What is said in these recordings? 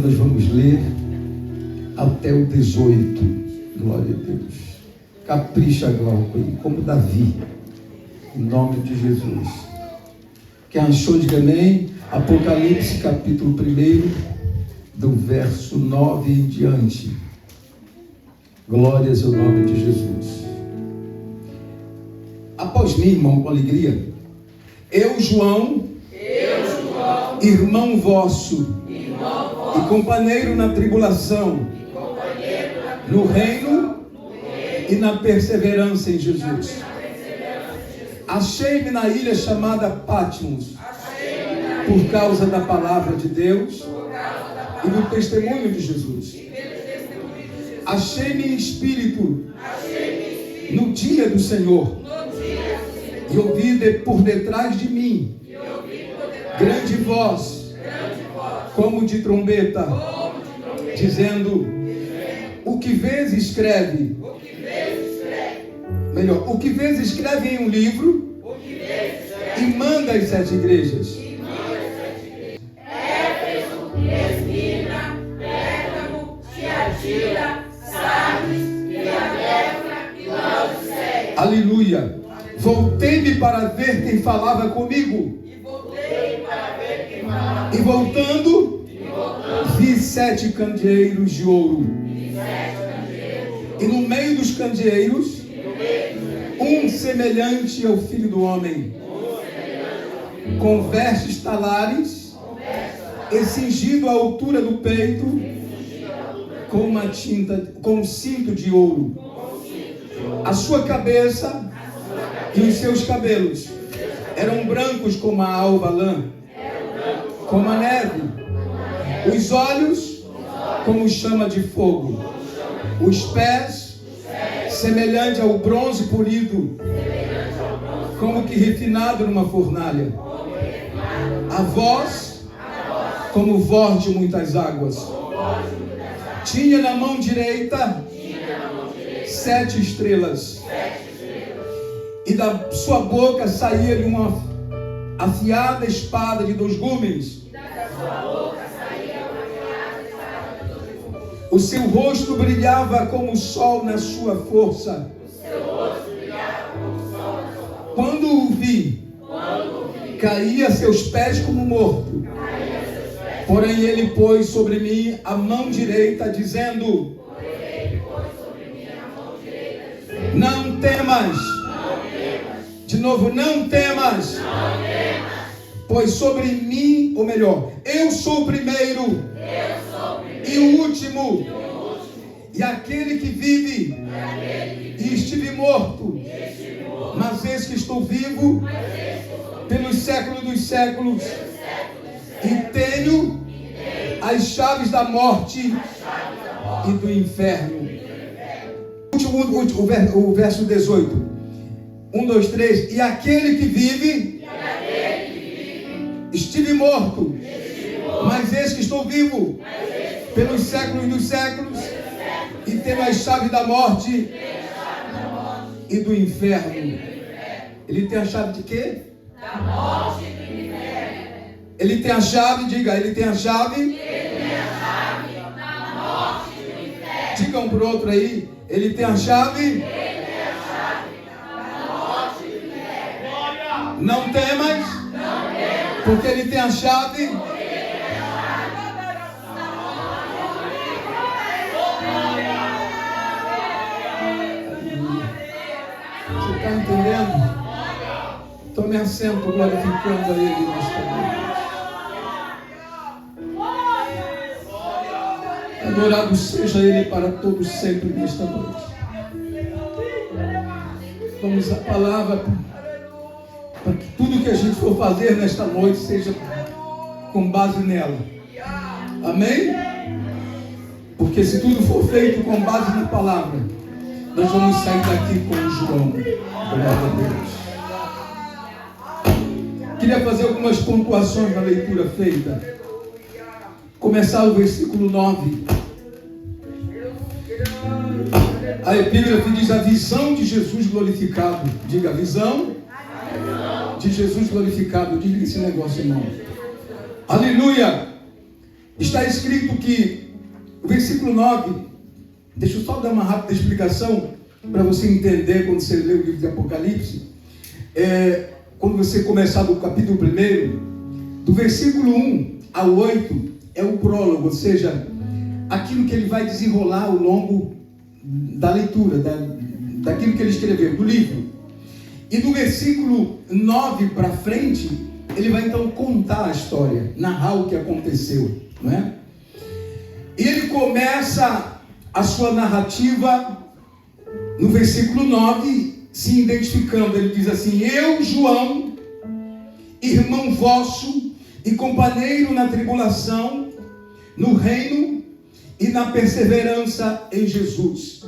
Nós vamos ler até o 18. Glória a Deus. Capricha, Glauco, como Davi. Em nome de Jesus. Quem achou, diga amém. Apocalipse, capítulo 1, do verso 9 em diante. Glórias ao nome de Jesus. Após mim, irmão, com alegria. Eu, João, irmão vosso, e companheiro na tribulação, no reino e na perseverança em Jesus. Achei-me na ilha chamada Patmos, por causa da palavra de Deus e do testemunho de Jesus. Achei-me em espírito no dia do Senhor, e ouvi por detrás de mim grande voz, como de trombeta, dizendo: o que vês escreve. Melhor, o que vês escreve em um livro e manda às 7 igrejas. Éfeso, Esmirna, Pérgamo, Tiatira, Sardes, Filadélfia e Laodiceia. Aleluia. Voltei-me para ver quem falava comigo. E voltando, vi 7 candeeiros de ouro. E no meio dos candeeiros, um semelhante ao Filho do Homem, com vestes talares, e cingido à altura do peito, com um cinto de ouro. A sua cabeça e os seus cabelos eram brancos como a alva lã, como a neve. Os olhos como chama de fogo. Os pés semelhante ao bronze polido, como que refinado numa fornalha. A voz como voz de muitas águas. Tinha na mão direita 7 estrelas. E da sua boca saía-lhe uma afiada espada de 2 gumes. O seu rosto brilhava como o sol na sua força. Quando o vi, caía a seus pés como morto. Porém ele pôs sobre mim a mão direita, dizendo: não temas. De novo, não temas. Pois sobre mim, ou melhor, eu sou o primeiro e o último, e aquele que vive, e estive morto, mas eis que estou vivo pelos séculos dos séculos, e tenho as chaves da morte e do inferno. O verso 18. 1, 2, 3. E aquele que vive, estive morto, mas eis que estou vivo pelos séculos dos séculos, e tenho as chaves da morte e do inferno. Ele tem a chave de quê? Da morte e do inferno. Ele tem a chave, diga, ele tem a chave da morte e do inferno. Diga um para o outro aí, ele tem a chave. Não temas, porque ele tem a chave. Você está entendendo? Tome assento, glorificando a Ele nesta noite. Adorado seja Ele para todos sempre nesta noite. Vamos à palavra, para que tudo que a gente for fazer nesta noite seja com base nela. Amém? Porque se tudo for feito com base na palavra, nós vamos sair daqui com o João. Glória a Deus. Queria fazer algumas pontuações na leitura feita. Começar o versículo 9. A epígrafe diz: a visão de Jesus glorificado. Diga, a visão de Jesus glorificado. Diga esse negócio, irmão. Aleluia. está escrito que o versículo 9, deixa eu só dar uma rápida explicação para você entender quando você lê o livro de Apocalipse. Quando você começar do capítulo 1, do versículo 1 ao 8, é o prólogo, ou seja, aquilo que ele vai desenrolar ao longo da leitura, daquilo que ele escreveu, do livro. E do versículo 9 para frente, ele vai então contar a história, narrar o que aconteceu, não é? E ele começa a sua narrativa no versículo 9, se identificando. Ele diz assim: eu, João, irmão vosso e companheiro na tribulação, no reino e na perseverança em Jesus.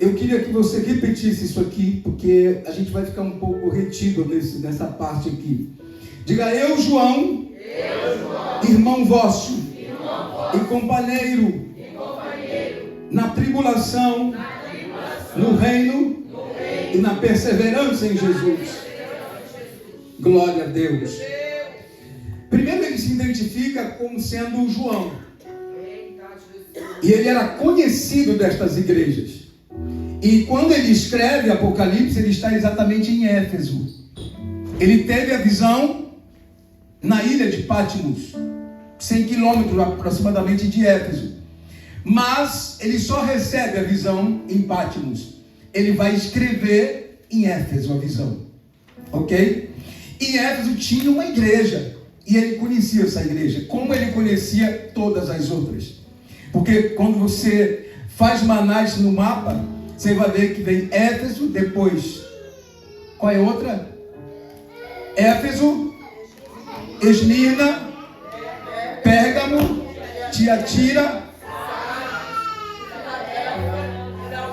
Eu queria que você repetisse isso aqui, porque a gente vai ficar um pouco retido nessa parte aqui. Diga: eu, João, irmão vosso, e companheiro, na tribulação, no reino e na perseverança em Jesus. Glória a Deus. Primeiro ele se identifica como sendo o João. E ele era conhecido destas igrejas. E quando ele escreve Apocalipse, ele está exatamente em Éfeso. Ele teve a visão na ilha de Patmos, 100 quilômetros aproximadamente de Éfeso. Mas ele só recebe a visão em Patmos. Ele vai escrever em Éfeso a visão. Ok? Em Éfeso tinha uma igreja. E ele conhecia essa igreja, como ele conhecia todas as outras. Porque quando você faz uma análise no mapa, você vai ver que vem Éfeso, depois, qual é a outra? Éfeso, Esmirna, Pérgamo, Tiatira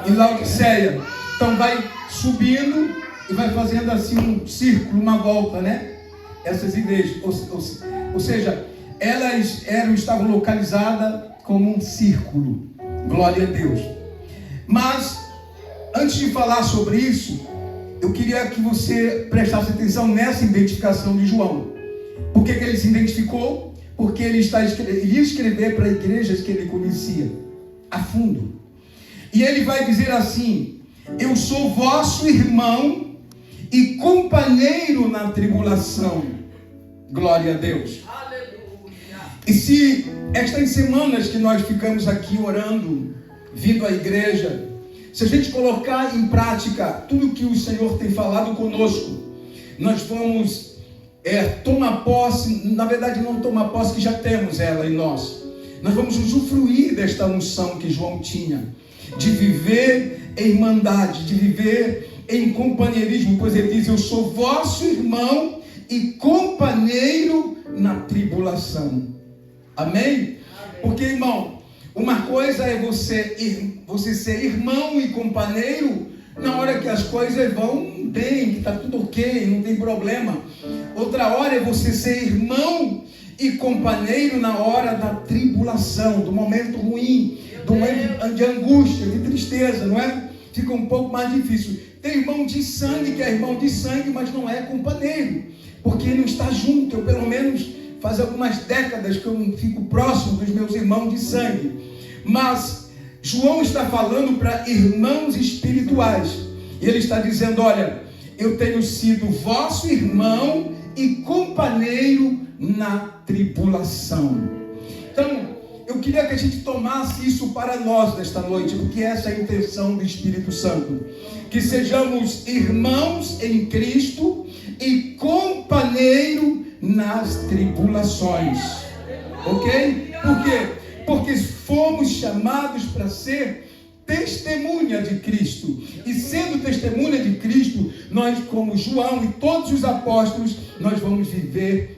e Laodiceia. Então vai subindo e vai fazendo assim um círculo, uma volta, né? Essas igrejas, ou seja, elas estavam localizadas como um círculo. Glória a Deus. Mas antes de falar sobre isso, eu queria que você prestasse atenção nessa identificação de João. Por que ele se identificou? Porque ele ia escrever para igrejas que ele conhecia a fundo. E ele vai dizer assim: eu sou vosso irmão e companheiro na tribulação. Glória a Deus. E se estas semanas que nós ficamos aqui orando, vindo à igreja, se a gente colocar em prática tudo que o Senhor tem falado conosco, nós vamos tomar posse, na verdade não tomar posse, que já temos ela em nós. Nós vamos usufruir desta unção que João tinha, de viver em irmandade, de viver em companheirismo, pois ele diz: eu sou vosso irmão e companheiro na tribulação. Amém? Porque, irmão, uma coisa é você ser irmão e companheiro na hora que as coisas vão bem, que está tudo ok, não tem problema. Outra hora é você ser irmão e companheiro na hora da tribulação, do momento ruim, do momento de angústia, de tristeza, não é? Fica um pouco mais difícil. Tem irmão de sangue que é irmão de sangue, mas não é companheiro, porque não está junto. Eu, pelo menos, faz algumas décadas que eu não fico próximo dos meus irmãos de sangue. Mas João está falando para irmãos espirituais. E ele está dizendo: olha, eu tenho sido vosso irmão e companheiro na tribulação. Então, eu queria que a gente tomasse isso para nós nesta noite, porque essa é a intenção do Espírito Santo. Que sejamos irmãos em Cristo e companheiro nas tribulações. Ok? Por quê? Porque fomos chamados para ser testemunha de Cristo. E sendo testemunha de Cristo, nós, como João e todos os apóstolos, nós vamos viver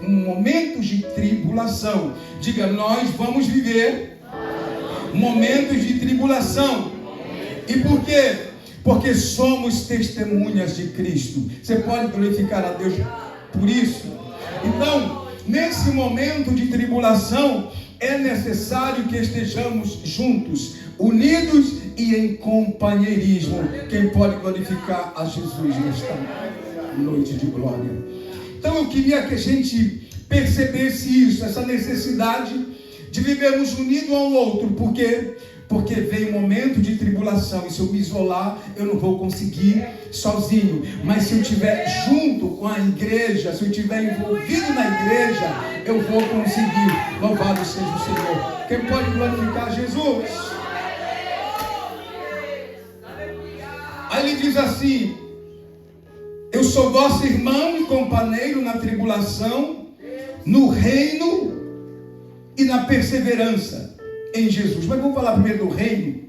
momentos de tribulação. Diga: nós vamos viver momentos de tribulação. E por quê? Porque somos testemunhas de Cristo. Você pode glorificar a Deus por isso? Então, nesse momento de tribulação, é necessário que estejamos juntos, unidos e em companheirismo. Quem pode glorificar a Jesus nesta noite de glória? Então eu queria que a gente percebesse isso, essa necessidade de vivermos unidos um ao outro. Por quê? Porque vem um momento de tribulação, e se eu me isolar, eu não vou conseguir sozinho. Mas se eu estiver junto com a igreja, se eu estiver envolvido na igreja, eu vou conseguir. Louvado seja o Senhor. Quem pode glorificar Jesus? Aí ele diz assim: eu sou vosso irmão e companheiro na tribulação, no reino e na perseverança em Jesus. Mas vamos falar primeiro do reino.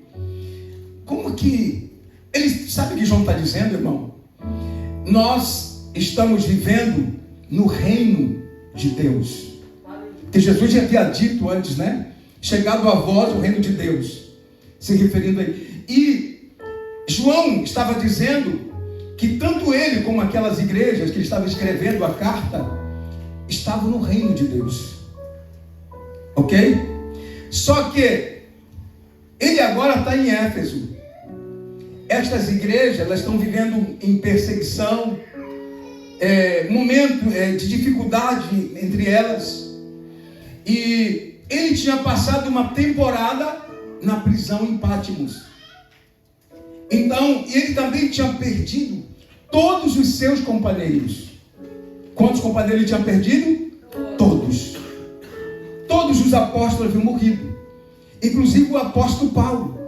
Como que ele sabe o que João está dizendo, irmão? Nós estamos vivendo no reino de Deus. Que Jesus já havia dito antes, né? Chegado a vós o reino de Deus, se referindo a ele. E João estava dizendo que tanto ele como aquelas igrejas que ele estava escrevendo a carta estavam no reino de Deus. Ok? Só que ele agora está em Éfeso. Estas igrejas, elas estão vivendo em perseguição, momento de dificuldade entre elas. E ele tinha passado uma temporada na prisão em Pátimos. Então, ele também tinha perdido todos os seus companheiros. Quantos companheiros ele tinha perdido? Todos. Todos os apóstolos haviam morrido, inclusive o apóstolo Paulo.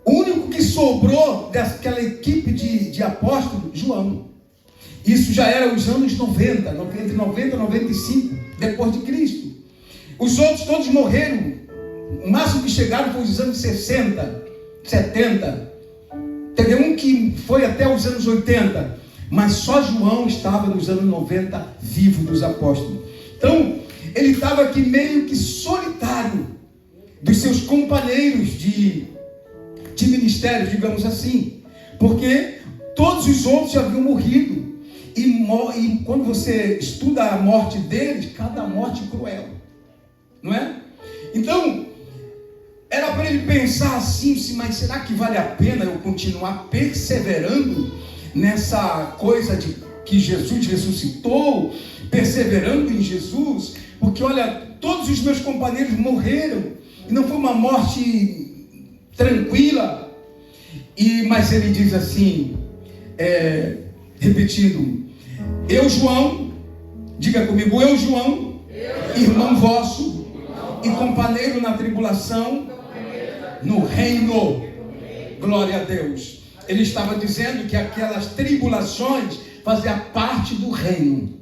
O único que sobrou daquela equipe de apóstolos, João. Isso já era os anos 90, entre 90 e 95, depois de Cristo. Os outros todos morreram. O máximo que chegaram foi os anos 60, 70. Teve um que foi até os anos 80, mas só João estava nos anos 90 vivo dos apóstolos. Então, ele estava aqui meio que solitário dos seus companheiros de ministério, digamos assim, porque todos os outros já haviam morrido. E quando você estuda a morte deles, cada morte cruel, não é? Então, era para ele pensar assim, mas será que vale a pena eu continuar perseverando nessa coisa de que Jesus ressuscitou, perseverando em Jesus? Porque olha, todos os meus companheiros morreram, e não foi uma morte tranquila. Mas ele diz assim, repetindo: eu, João, diga comigo, eu, João, irmão vosso e companheiro na tribulação, no reino. Glória a Deus. Ele estava dizendo que aquelas tribulações faziam parte do reino.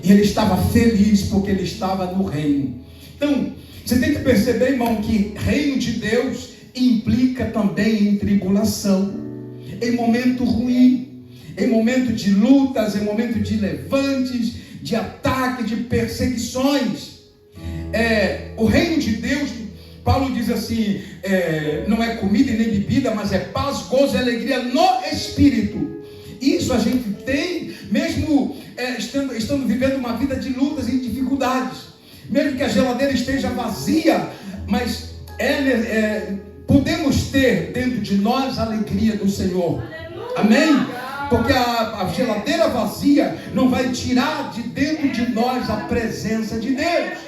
E ele estava feliz porque ele estava no reino. Então, você tem que perceber, irmão, que reino de Deus implica também em tribulação, em momento ruim, em momento de lutas, em momento de levantes, de ataques, de perseguições. O reino de Deus, Paulo diz assim, não é comida e nem bebida, mas é paz, gozo e alegria no Espírito. Isso a gente tem, mesmo estando vivendo uma vida de lutas e dificuldades. Mesmo que a geladeira esteja vazia, mas podemos ter dentro de nós a alegria do Senhor. Amém? Porque a geladeira vazia não vai tirar de dentro de nós a presença de Deus.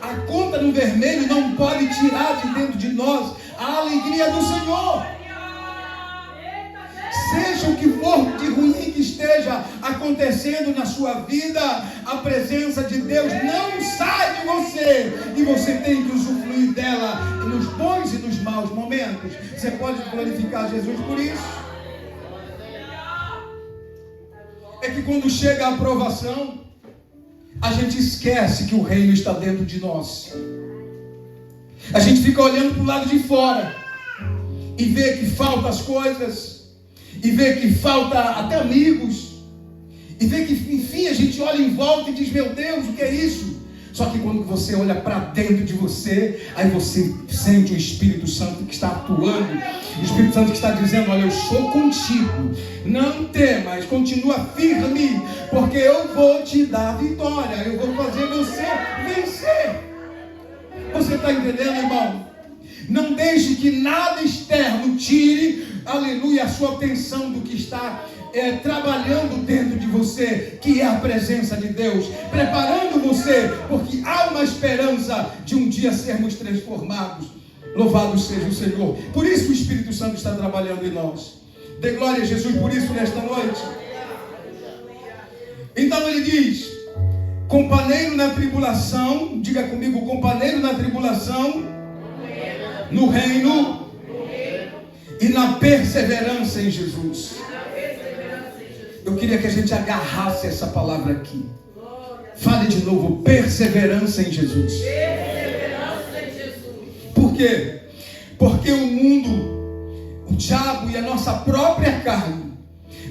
A conta no vermelho não pode tirar de dentro de nós a alegria do Senhor. Seja o que for de ruim que esteja acontecendo na sua vida, a presença de Deus não sai de você, e você tem que usufruir dela nos bons e nos maus momentos. Você pode glorificar Jesus por isso? É que quando chega a aprovação, a gente esquece que o reino está dentro de nós. A gente fica olhando para o lado de fora e vê que faltam as coisas, e vê que falta até amigos, e vê que enfim a gente olha em volta e diz: meu Deus, o que é isso? Só que quando você olha para dentro de você, aí você sente o Espírito Santo que está atuando, o Espírito Santo que está dizendo: olha, eu sou contigo, não temas, continua firme, porque eu vou te dar vitória, eu vou fazer você vencer. Você está entendendo, irmão? Não deixe que nada externo tire, aleluia, a sua atenção do que está trabalhando dentro de você, que é a presença de Deus, preparando você, porque há uma esperança de um dia sermos transformados. Louvado seja o Senhor. Por isso o Espírito Santo está trabalhando em nós. Dê glória a Jesus por isso nesta noite. Então ele diz: companheiro na tribulação, diga comigo, companheiro na tribulação, no reino e na perseverança em Jesus. Eu queria que a gente agarrasse essa palavra aqui. Fale de novo, perseverança em Jesus. Por quê? Porque o mundo, o diabo e a nossa própria carne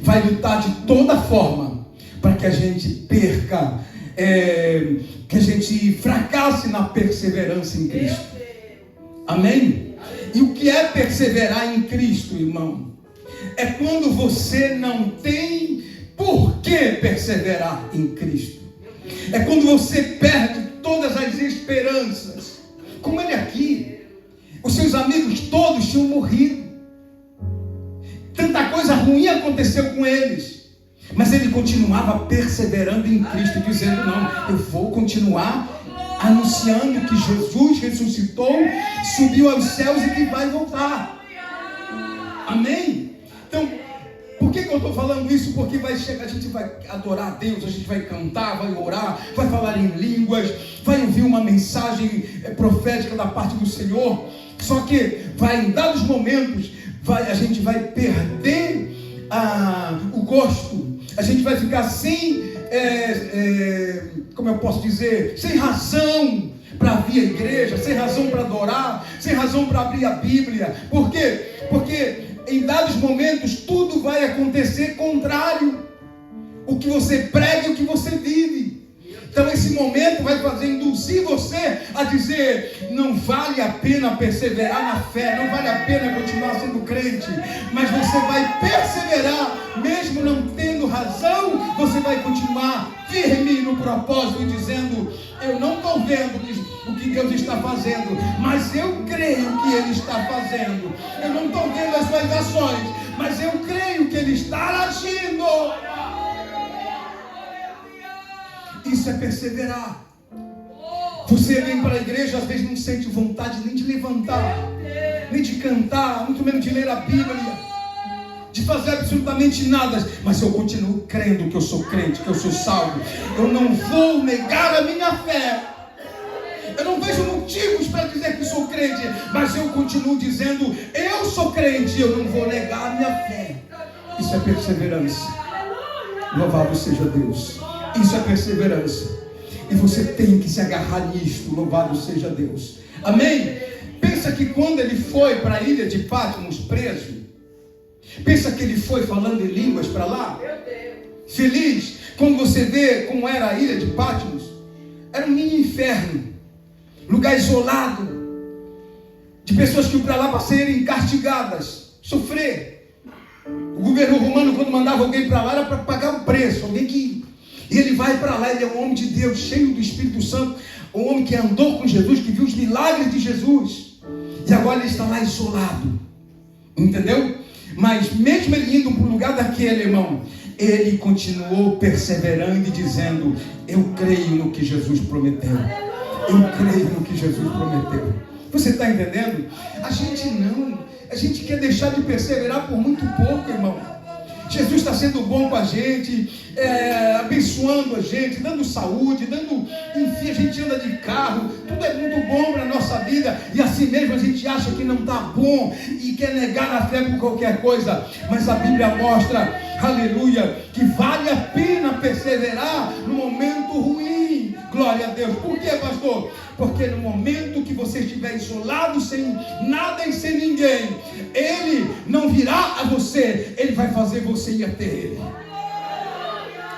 vai lutar de toda forma para que a gente perca, que a gente fracasse na perseverança em Cristo. Amém? E o que é perseverar em Cristo, irmão? É quando você não tem por que perseverar em Cristo. É quando você perde todas as esperanças. Como ele aqui, os seus amigos todos tinham morrido. Tanta coisa ruim aconteceu com eles. Mas ele continuava perseverando em Cristo, dizendo: não, eu vou continuar anunciando que Jesus ressuscitou, subiu aos céus e que vai voltar. Amém? Então, por que eu estou falando isso? Porque vai chegar, a gente vai adorar a Deus, a gente vai cantar, vai orar, vai falar em línguas, vai ouvir uma mensagem profética da parte do Senhor. Só que em dados momentos, a gente vai perder o gosto, a gente vai ficar sem, como eu posso dizer, sem razão para vir à igreja, sem razão para adorar, sem razão para abrir a Bíblia. Por quê? Porque em dados momentos tudo vai acontecer contrário. O que você prega e o que você vive. Então esse momento vai induzir você a dizer: não vale a pena perseverar na fé, não vale a pena continuar sendo crente, mas você vai perseverar, mesmo não tendo razão, você vai continuar firme no propósito, dizendo: eu não estou vendo o que Deus está fazendo, mas eu creio que Ele está fazendo. Eu não estou vendo as suas ações, mas eu creio que Ele está agindo. Isso é perseverar. Você vem para a igreja, às vezes não sente vontade nem de levantar, nem de cantar, muito menos de ler a Bíblia, de fazer absolutamente nada, mas eu continuo crendo que eu sou crente, que eu sou salvo. Eu não vou negar a minha fé. Eu não vejo motivos para dizer que sou crente, mas eu continuo dizendo: eu sou crente, eu não vou negar a minha fé. Isso é perseverança. Louvado seja Deus. Isso é perseverança. E você tem que se agarrar nisto. Louvado seja Deus. Amém? Pensa que quando ele foi para a ilha de Patmos preso, pensa que ele foi falando em línguas para lá, feliz. Quando você vê como era a ilha de Patmos, era um mini inferno, lugar isolado, de pessoas que iam para lá para serem castigadas, sofrer. O governo romano, quando mandava alguém para lá, era para pagar um preço. Alguém que... E ele vai para lá, ele é um homem de Deus, cheio do Espírito Santo, um homem que andou com Jesus, que viu os milagres de Jesus. E agora ele está lá isolado. Entendeu? Mas mesmo ele indo para o lugar daquele, irmão, ele continuou perseverando e dizendo: eu creio no que Jesus prometeu. Eu creio no que Jesus prometeu. Você está entendendo? A gente quer deixar de perseverar por muito pouco, irmão. Jesus está sendo bom com a gente, abençoando a gente, dando saúde, enfim, a gente anda de carro, tudo é muito bom para a nossa vida, e assim mesmo a gente acha que não está bom e quer negar a fé por qualquer coisa, mas a Bíblia mostra, aleluia, que vale a pena perseverar no momento ruim. Glória a Deus. Por quê, pastor? Porque no momento que você estiver isolado, sem nada e sem ninguém, Ele não virá a você, Ele vai fazer você ir até Ele.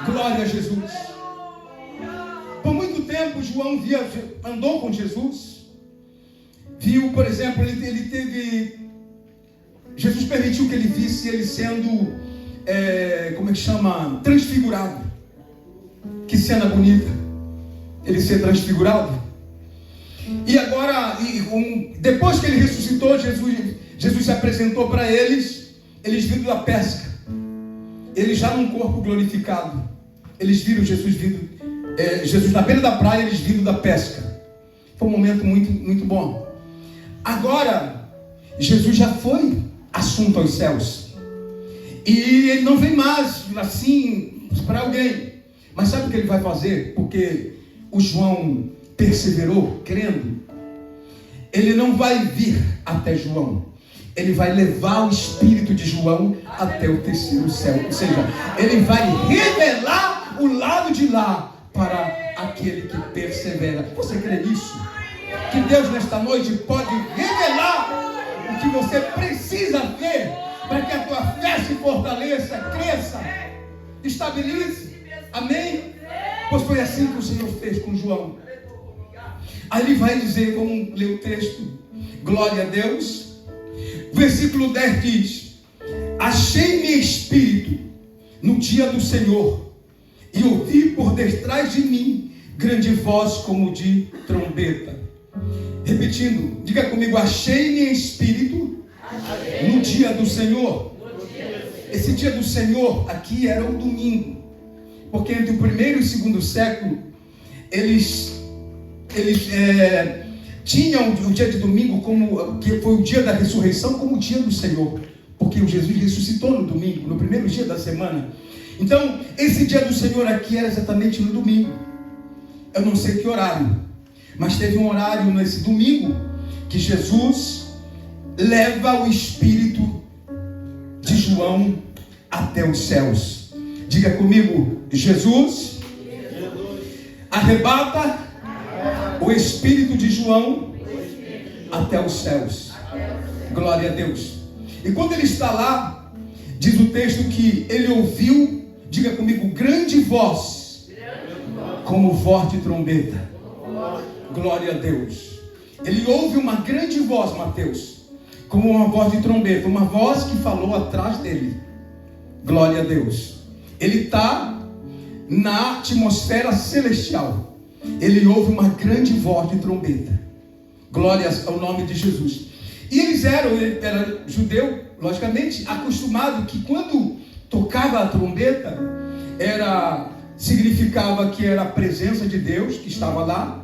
Glória a Jesus. Por muito tempo João andou com Jesus. Viu, por exemplo, Jesus permitiu que ele visse ele sendo, transfigurado. Que cena bonita, ele ser transfigurado. E agora, depois que ele ressuscitou, Jesus se apresentou para eles vindo da pesca. eles já num corpo glorificado, eles viram Jesus vindo, Jesus na beira da praia, eles vindo da pesca. Foi um momento muito, muito bom. Agora, Jesus já foi assunto aos céus. E ele não vem mais assim para alguém. Mas sabe o que ele vai fazer? Porque o João perseverou, crendo. Ele não vai vir até João. Ele vai levar o espírito de João até o terceiro céu. Ou seja, ele vai revelar o lado de lá para aquele que persevera. Você crê nisso? Que Deus nesta noite pode revelar o que você precisa ver para que a tua fé se fortaleça, cresça, estabilize. Amém? Pois foi assim que o Senhor fez com João. Aí ele vai dizer, vamos ler o texto, glória a Deus. Versículo 10 diz: achei-me espírito no dia do Senhor, e ouvi por detrás de mim grande voz como de trombeta. Repetindo, diga comigo: achei-me espírito no dia do Senhor. Esse dia do Senhor aqui era o domingo, porque entre o primeiro e o segundo século eles tinham o dia de domingo como que foi o dia da ressurreição, como o dia do Senhor, porque o Jesus ressuscitou no domingo, no primeiro dia da semana. Então esse dia do Senhor aqui era exatamente no domingo. Eu não sei que horário, mas teve um horário nesse domingo que Jesus leva o espírito de João até os céus. Diga comigo: Jesus arrebata o espírito de João até os céus. Glória a Deus. E quando ele está lá, diz o texto que ele ouviu, diga comigo, grande voz, como forte trombeta. Glória a Deus. Ele ouve uma grande voz, Mateus, como uma voz de trombeta, uma voz que falou atrás dele. Glória a Deus. Ele está na atmosfera celestial. Ele ouve uma grande voz de trombeta. Glórias ao nome de Jesus. E ele era judeu, logicamente, acostumado que quando tocava a trombeta, significava que era a presença de Deus que estava lá.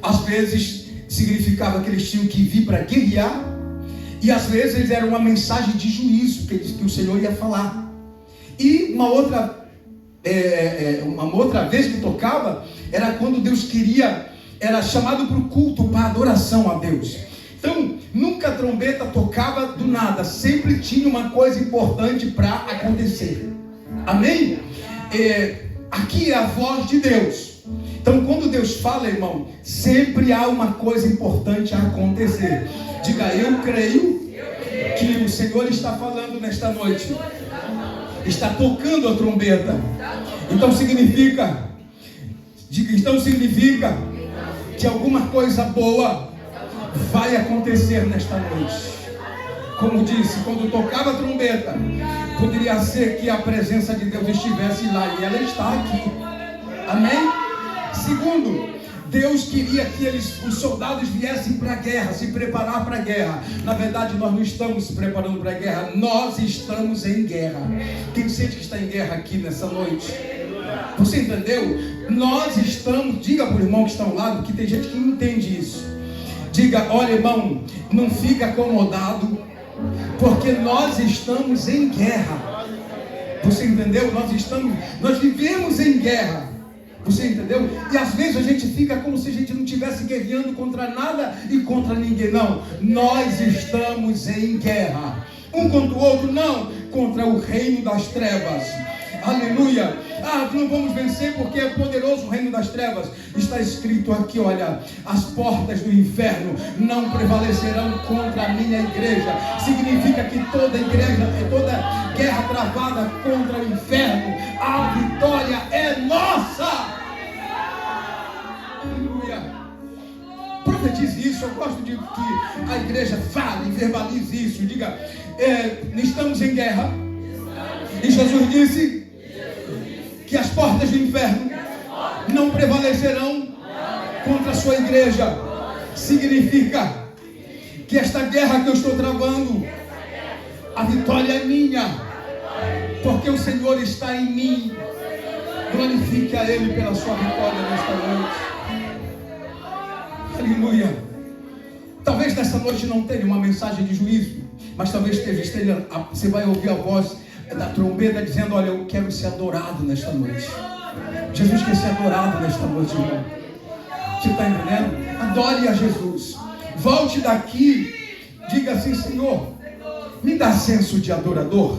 Às vezes significava que eles tinham que vir para guerrear. E às vezes era uma mensagem de juízo que o Senhor ia falar. E uma outra vez que tocava era quando Deus queria, era chamado para o culto, para a adoração a Deus. Então nunca a trombeta tocava do nada, sempre tinha uma coisa importante para acontecer. Amém? Aqui é a voz de Deus. Então quando Deus fala, irmão, sempre há uma coisa importante a acontecer. Diga: eu creio que o Senhor está falando nesta noite, está tocando a trombeta. Então significa que alguma coisa boa vai acontecer nesta noite. Como disse, quando tocava a trombeta, poderia ser que a presença de Deus estivesse lá, e ela está aqui. Amém? Segundo, Deus queria que os soldados viessem para a guerra, se preparar para a guerra. Na verdade, nós não estamos se preparando para a guerra, nós estamos em guerra. Quem sente que está em guerra aqui nessa noite? Você entendeu? Nós estamos, diga para o irmão que está ao lado, que tem gente que não entende isso. Diga: olha, irmão, não fica acomodado, porque nós estamos em guerra. Você entendeu? Nós vivemos em guerra. Você entendeu? E às vezes a gente fica como se a gente não estivesse guerreando contra nada e contra ninguém. Não, nós estamos em guerra. Um contra o outro, não, contra o reino das trevas. Aleluia. Não vamos vencer porque é poderoso o reino das trevas. Está escrito aqui, olha: as portas do inferno não prevalecerão contra a minha igreja. Significa que toda igreja, toda guerra travada contra o inferno, a vitória é nossa. Aleluia. Profetize isso. Eu gosto de que a igreja fale e verbalize isso. Diga: estamos em guerra. E Jesus disse que as portas do inferno não prevalecerão contra a sua igreja. Significa que esta guerra que eu estou travando, a vitória é minha. porque o Senhor está em mim. Glorifique a Ele pela sua vitória nesta noite. Aleluia. Talvez nessa noite não tenha uma mensagem de juízo, mas talvez esteja, você vai ouvir a voz da trombeta dizendo: olha, eu quero ser adorado nesta noite. Jesus quer ser adorado nesta noite, irmão. Você está entendendo? Adore a Jesus. Volte daqui, diga assim: Senhor, me dá senso de adorador.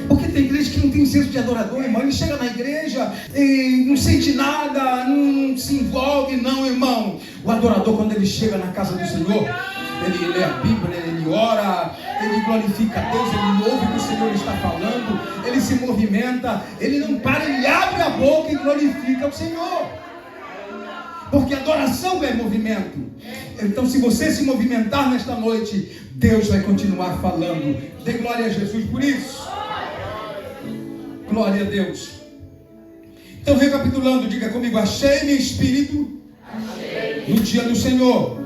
Porque tem igreja que não tem senso de adorador, irmão. Ele chega na igreja e não sente nada, não se envolve, não, irmão. O adorador, quando ele chega na casa do Senhor, ele lê a Bíblia, ele ora, ele glorifica a Deus, ele ouve o que o Senhor está falando, ele se movimenta, ele não para, ele abre a boca e glorifica o Senhor. Porque adoração é movimento. Então, se você se movimentar nesta noite, Deus vai continuar falando. Dê glória a Jesus por isso. Glória a Deus. Então, recapitulando, diga comigo: achei meu espírito no dia do Senhor,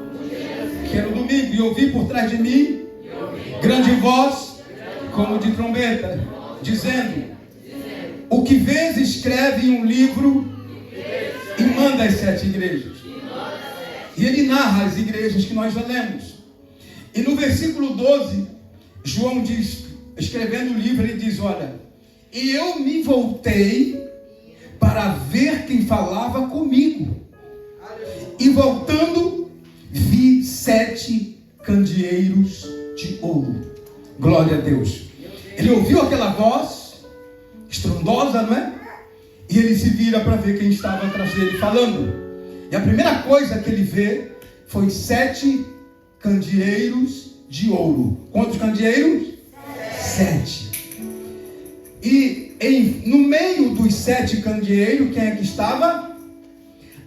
que era o domingo, e ouvi por trás de mim grande voz, como de trombeta, dizendo: o que vês, escreve em um livro e manda às 7 igrejas. E ele narra as igrejas que nós já lemos. E no versículo 12, João diz, escrevendo o livro, ele diz: olha, e eu me voltei para ver quem falava comigo. E voltando, vi 7 candeeiros de ouro. Glória a Deus. Ele ouviu aquela voz estrondosa, não é? E ele se vira para ver quem estava atrás dele falando. E a primeira coisa que ele vê foi 7 candeeiros de ouro. Quantos candeeiros? 7. E no meio dos 7 candeeiros, quem é que estava?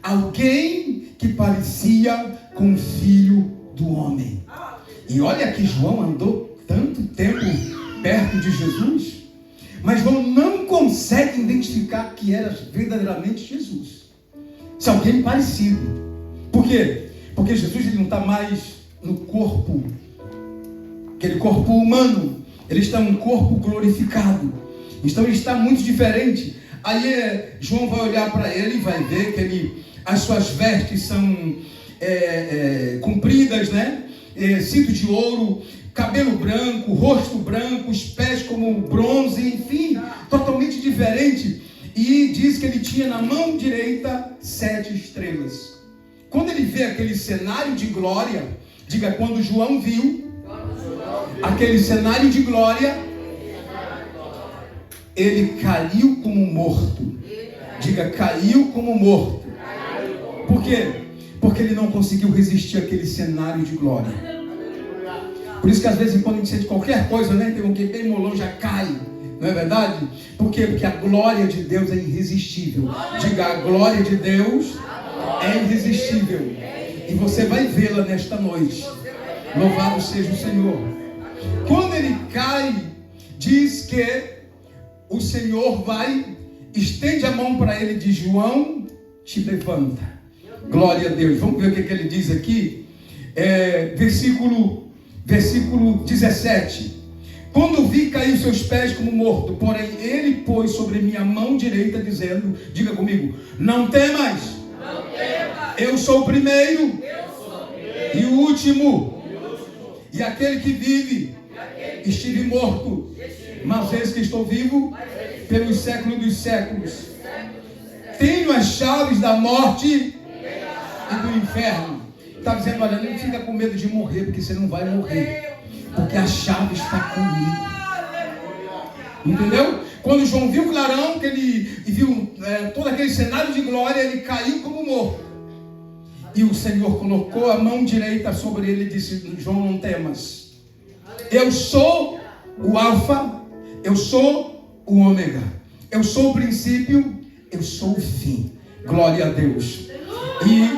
Alguém que parecia com o Filho do Homem. E olha que João andou tanto tempo perto de Jesus, mas João não consegue identificar que era verdadeiramente Jesus. Se alguém parecido. Por quê? Porque Jesus ele não está mais no corpo, aquele corpo humano. Ele está num corpo glorificado. Então ele está muito diferente. Aí João vai olhar para ele e vai ver que as suas vestes são compridas, né? Cinto de ouro, cabelo branco, rosto branco, os pés como bronze, enfim, totalmente diferente. E diz que ele tinha na mão direita 7 estrelas. Quando ele vê aquele cenário de glória, diga, quando João viu aquele cenário de glória, ele caiu como morto. Diga, caiu como morto. Por quê? Porque ele não conseguiu resistir àquele cenário de glória. Por isso que às vezes quando a gente sente qualquer coisa, né, tem um que bem molão, já cai. Não é verdade? Por quê? Porque a glória de Deus é irresistível. Diga, a glória de Deus é irresistível. E você vai vê-la nesta noite. Louvado seja o Senhor. Quando ele cai, diz que o Senhor estende a mão para ele e diz: João, te levanta. Glória a Deus. Vamos ver o que ele diz aqui. Versículo 17. Quando vi cair seus pés como morto, porém ele pôs sobre minha mão direita, dizendo, diga comigo, não temas, eu sou o primeiro e o último, e aquele que vive. Estive morto, mas eis que estou vivo pelos séculos dos séculos. Tenho as chaves da morte e do inferno. Está dizendo, olha, não fica com medo de morrer, porque você não vai morrer, porque a chave está comigo. Entendeu? Quando João viu o clarão, que ele viu todo aquele cenário de glória, ele caiu como morto. E o Senhor colocou a mão direita sobre ele e disse: João, não temas. Eu sou o Alfa, eu sou o Ômega, eu sou o princípio, eu sou o fim. Glória a Deus. E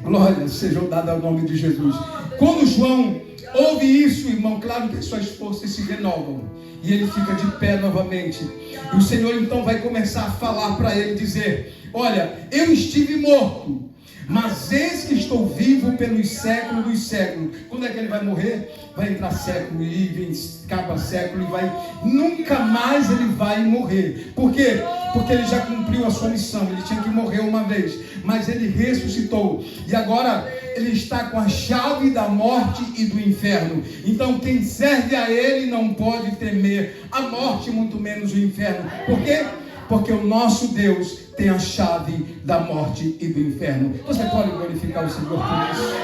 glória seja dada ao nome de Jesus. Quando João ouve isso, irmão, claro que as suas forças se renovam e ele fica de pé novamente. E o Senhor então vai começar a falar para ele, dizer: olha, eu estive morto, Mas eis que estou vivo pelos séculos dos séculos. Quando é que ele vai morrer? Vai entrar século e vem, acaba século e vai. Nunca mais ele vai morrer. Por quê? Porque ele já cumpriu a sua missão. Ele tinha que morrer uma vez, mas ele ressuscitou. E agora ele está com a chave da morte e do inferno. Então quem serve a ele não pode temer a morte, muito menos o inferno. Por quê? Porque o nosso Deus tem a chave da morte e do inferno. Você pode glorificar o Senhor por isso?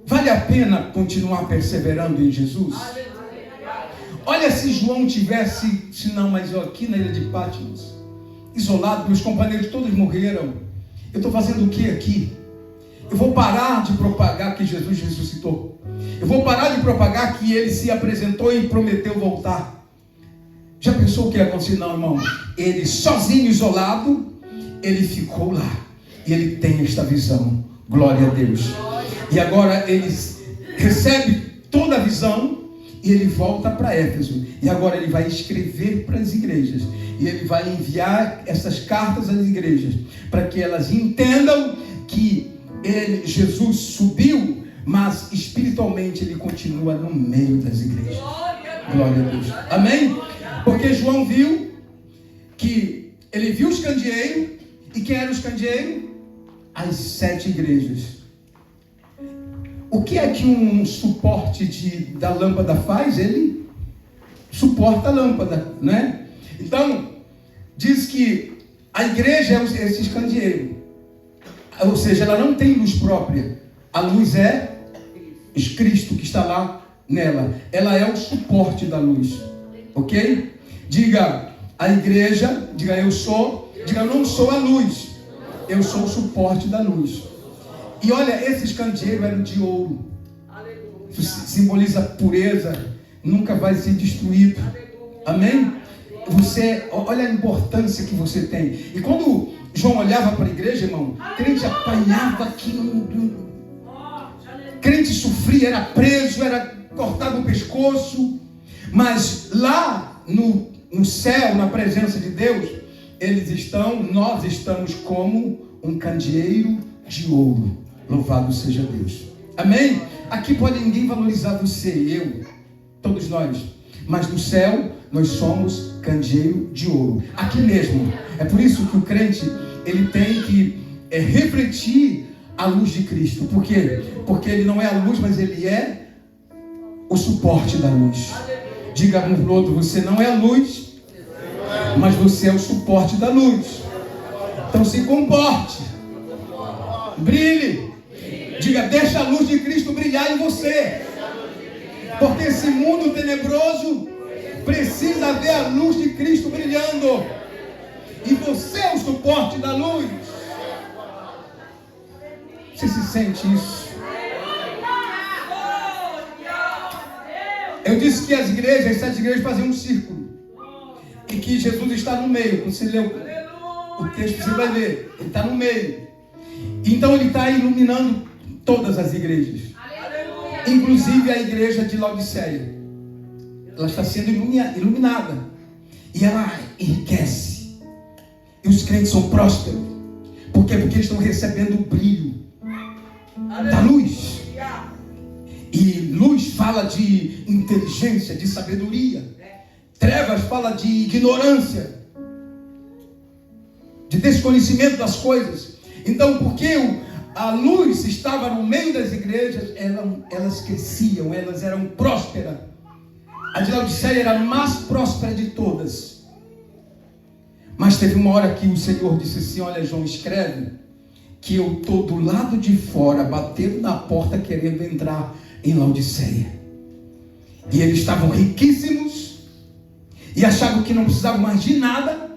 Vale a pena continuar perseverando em Jesus? Olha, se João tivesse, se não, mas eu aqui na ilha de Patmos, isolado, meus companheiros todos morreram. Eu estou fazendo o que aqui? Eu vou parar de propagar que Jesus ressuscitou. Eu vou parar de propagar que ele se apresentou e prometeu voltar. Já pensou o que ia acontecer? Não, irmão. Ele sozinho, isolado, ele ficou lá. E ele tem esta visão. Glória a Deus. E agora ele recebe toda a visão e ele volta para Éfeso. E agora ele vai escrever para as igrejas. E ele vai enviar essas cartas às igrejas para que elas entendam que Jesus subiu, mas espiritualmente ele continua no meio das igrejas. Glória a Deus. Amém? Porque João viu que ele viu os candeeiros. E quem eram os candeeiros? As 7 igrejas. O que é que um suporte da lâmpada faz? Ele suporta a lâmpada, né? Então, diz que a igreja é esses candeeiros. Ou seja, ela não tem luz própria. A luz é Cristo que está lá nela. Ela é o suporte da luz. Ok? Diga, a igreja, diga eu sou, diga eu não sou a luz, eu sou o suporte da luz. E olha, esses candeeiros eram de ouro. Isso simboliza pureza, nunca vai ser destruído. Amém? Olha a importância que você tem. E quando João olhava para a igreja, irmão, crente apanhava aqui, crente sofria, era preso, era cortado o pescoço. Mas lá no céu, na presença de Deus, nós estamos como um candeeiro de ouro. Louvado seja Deus. Amém? Aqui pode ninguém valorizar você, eu, todos nós. Mas no céu, nós somos candeeiro de ouro. Aqui mesmo. É por isso que o crente, ele tem que refletir a luz de Cristo. Por quê? Porque ele não é a luz, mas ele é o suporte da luz. Diga um para o outro, você não é a luz, mas você é o suporte da luz. Então se comporte. Brilhe. Diga, deixa a luz de Cristo brilhar em você. Porque esse mundo tenebroso precisa ver a luz de Cristo brilhando. E você é o suporte da luz. Você se sente isso? Eu disse que as 7 igrejas faziam um círculo. E que Jesus está no meio. Quando você lê o texto, você vai ver. Ele está no meio. Então ele está iluminando todas as igrejas. Inclusive a igreja de Laodiceia. Ela está sendo iluminada. E ela enriquece. E os crentes são prósperos. Por quê? Porque eles estão recebendo o brilho da luz. E luz fala de inteligência, de sabedoria. Trevas fala de ignorância, de desconhecimento das coisas. Então, porque a luz estava no meio das igrejas, elas cresciam, elas eram prósperas. A de Laodiceia era a mais próspera de todas. Mas teve uma hora que o Senhor disse assim: olha, João, escreve que eu estou do lado de fora, batendo na porta, querendo entrar em Laodiceia. E eles estavam riquíssimos e achavam que não precisavam mais de nada.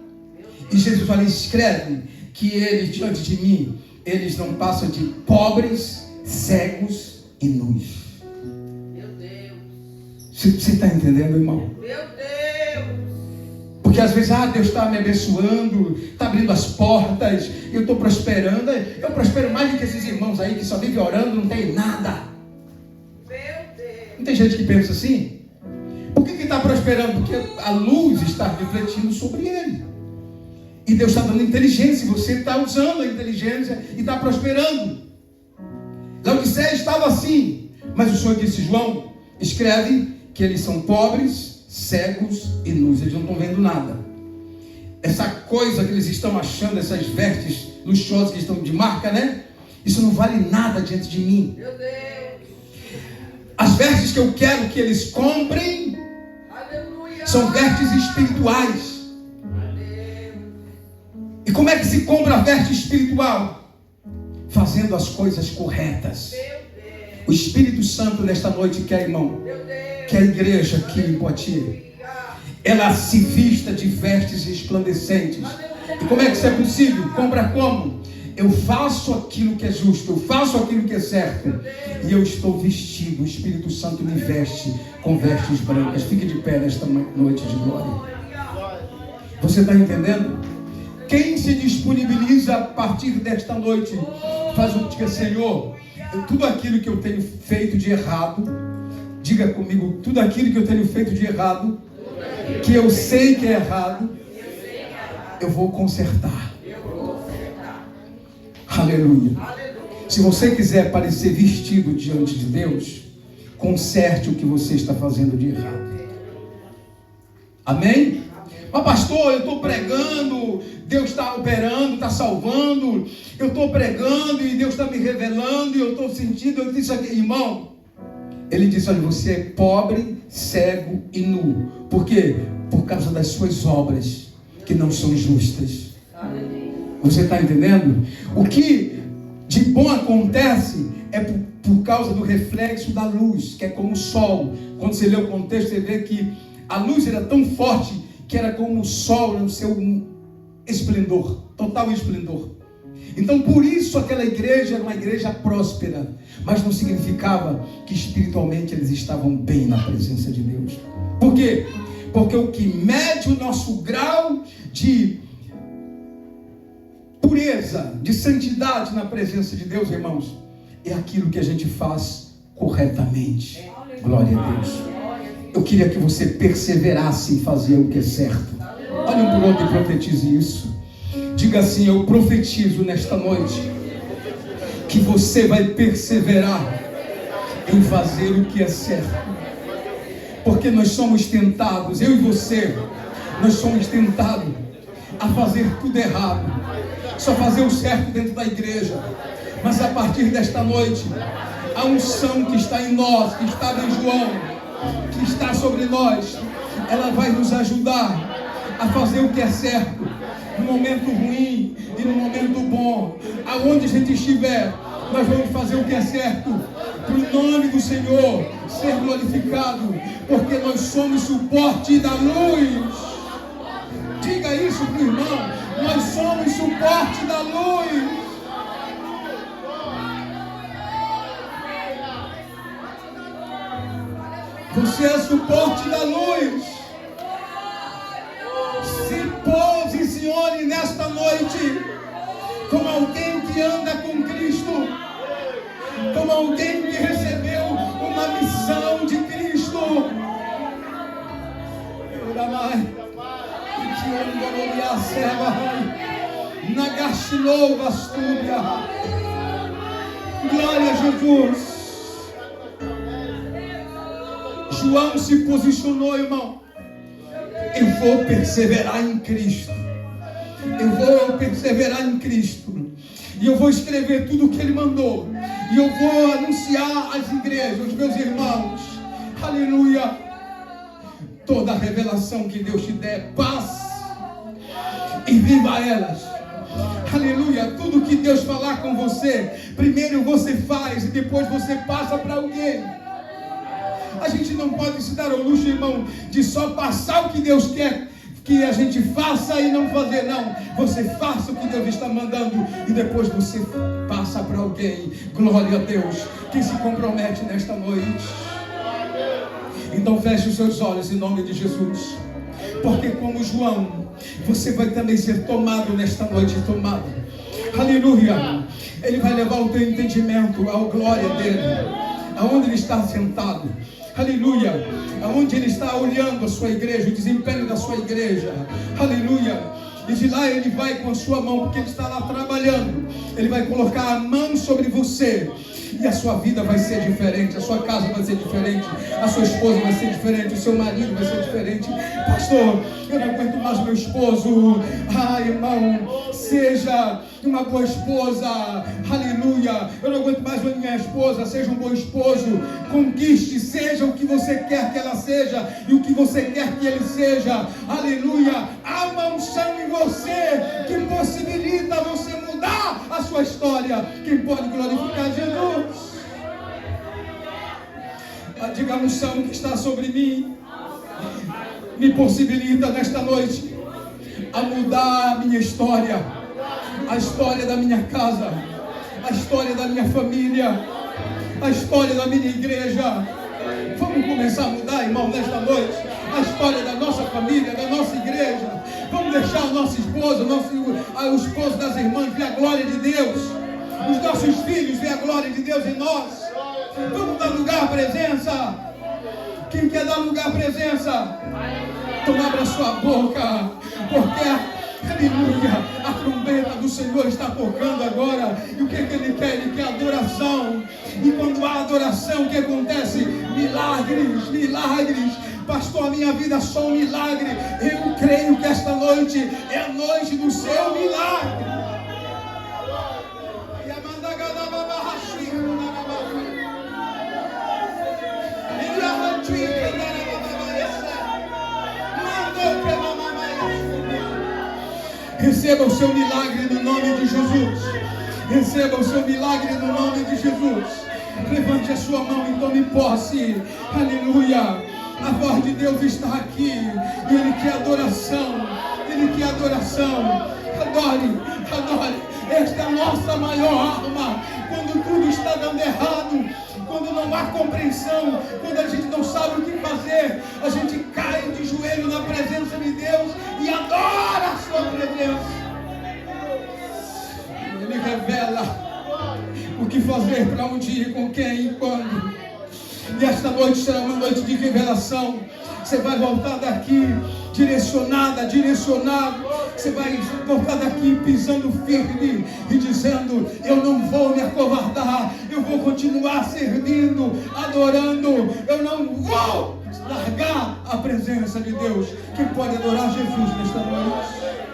E Jesus falou: escreve que eles, diante de mim, eles não passam de pobres, cegos e nus. Meu Deus. Você está entendendo, irmão? Meu Deus. Porque às vezes, Deus está me abençoando, está abrindo as portas, eu estou prosperando. Eu prospero mais do que esses irmãos aí que só vivem orando, não tem nada. Não tem gente que pensa assim? Por que está prosperando? Porque a luz está refletindo sobre ele. E Deus está dando inteligência, e você está usando a inteligência e está prosperando. Laodiceia estava assim, mas o Senhor disse: João, escreve que eles são pobres, cegos e nus. Eles não estão vendo nada. Essa coisa que eles estão achando, essas vestes luxuosas que estão de marca, né? Isso não vale nada diante de mim. Meu Deus. As vestes que eu quero que eles comprem, Aleluia. são vestes espirituais. E como é que se compra a veste espiritual? Fazendo as coisas corretas. O Espírito Santo nesta noite quer, irmão, que a igreja aqui em Poitiers, ela se vista de vestes resplandecentes. E como é que isso é possível? Compra como? Eu faço aquilo que é justo, eu faço aquilo que é certo, e eu estou vestido. O Espírito Santo me veste com vestes brancas. Fique de pé nesta noite de glória. Você está entendendo? Quem se disponibiliza a partir desta noite, faz o que diga: Senhor, tudo aquilo que eu tenho feito de errado, diga comigo, tudo aquilo que eu tenho feito de errado, que eu sei que é errado, eu vou consertar. Aleluia. Se você quiser parecer vestido diante de Deus, conserte o que você está fazendo de errado. Amém? Mas pastor, eu estou pregando, Deus está operando, está salvando, eu estou pregando e Deus está me revelando, e eu estou sentindo, eu disse aqui, irmão, ele disse: olha, você é pobre, cego e nu. Por quê? Por causa das suas obras, que não são justas. Você está entendendo? O que de bom acontece é por causa do reflexo da luz, que é como o sol. Quando você lê o contexto, você vê que a luz era tão forte que era como o sol no seu esplendor, total esplendor. Então, por isso aquela igreja era uma igreja próspera, mas não significava que espiritualmente eles estavam bem na presença de Deus. Por quê? Porque o que mede o nosso grau de pureza, de santidade na presença de Deus, irmãos, é aquilo que a gente faz corretamente. Glória a Deus. Eu queria que você perseverasse em fazer o que é certo. Olhe um por outro e profetize isso. Diga assim: eu profetizo nesta noite que você vai perseverar em fazer o que é certo. Porque nós somos tentados, eu e você, nós somos tentados a fazer tudo errado, só fazer o certo dentro da igreja. Mas a partir desta noite, a unção que está em nós, que estava em João, que está sobre nós, ela vai nos ajudar a fazer o que é certo, no momento ruim e no momento bom. Aonde a gente estiver, nós vamos fazer o que é certo, para o nome do Senhor ser glorificado, porque nós somos suporte da luz. Diga isso para o irmão: nós somos suporte da luz. Você é suporte da luz. Se posicione nesta noite como alguém que anda com Cristo, como alguém que recebeu uma missão de Cristo. Glória a Jesus. João se posicionou, irmão: eu vou perseverar em Cristo. Eu vou perseverar em Cristo. E eu vou escrever tudo o que Ele mandou. E eu vou anunciar às igrejas, aos meus irmãos. Aleluia. Toda a revelação que Deus te der, passe e viva elas. Aleluia. Tudo que Deus falar com você, primeiro você faz e depois você passa para alguém. A gente não pode se dar ao luxo, irmão, de só passar o que Deus quer que a gente faça e não fazer, não. Você faça o que Deus está mandando e depois você passa para alguém. Glória a Deus, que se compromete nesta noite. Então feche os seus olhos em nome de Jesus, porque como João, você vai também ser tomado nesta noite, tomado. Aleluia. Ele vai levar o teu entendimento à glória dele, aonde ele está sentado. Aleluia. Aonde ele está olhando a sua igreja, o desempenho da sua igreja. Aleluia. E de lá Ele vai com a sua mão, porque Ele está lá trabalhando. Ele vai colocar a mão sobre você. E a sua vida vai ser diferente, a sua casa vai ser diferente, a sua esposa vai ser diferente, o seu marido vai ser diferente. Pastor, eu não aguento mais meu esposo. Ai, irmão, seja uma boa esposa. Aleluia. Eu não aguento mais a minha esposa. Seja um bom esposo. Conquiste, seja o que você quer que ela seja e o que você quer que ele seja. Aleluia. Há uma unção em você que possibilita você mudar a sua história. Quem pode glorificar Jesus? Diga: a unção que está sobre mim me possibilita nesta noite a mudar a minha história, a história da minha casa, a história da minha família, a história da minha igreja. Vamos começar a mudar, irmão, nesta noite, a história da nossa família, da nossa igreja. Vamos deixar o nosso esposo, o esposo das irmãs ver a glória de Deus, os nossos filhos ver a glória de Deus em nós. Vamos dar lugar à presença. Quem quer dar lugar à presença? Então abra sua boca, porque aleluia, a trombeta do Senhor está tocando agora. E o que Ele quer? Ele quer adoração. E quando há adoração, o que acontece? Milagres, milagres. Pastor, a minha vida é só um milagre. Eu creio que esta noite é a noite do seu milagre. Receba o seu milagre no nome de Jesus. Receba o seu milagre no nome de Jesus. Levante a sua mão e tome posse. Aleluia. A voz de Deus está aqui. E Ele quer adoração. Ele quer adoração. Adore, adore. Esta é a nossa maior arma. Quando tudo está dando errado, quando não há compreensão, quando a gente não sabe o que fazer, a gente cai de joelho na presença de Deus e adora a sua presença. Ele revela o que fazer, para onde ir, com quem e quando. E esta noite será uma noite de revelação. Você vai voltar daqui direcionado. Você vai voltar daqui pisando firme e dizendo: eu não vou me acovardar, eu vou continuar servindo, adorando, eu não vou largar a presença de Deus. Quem pode adorar Jesus nesta noite?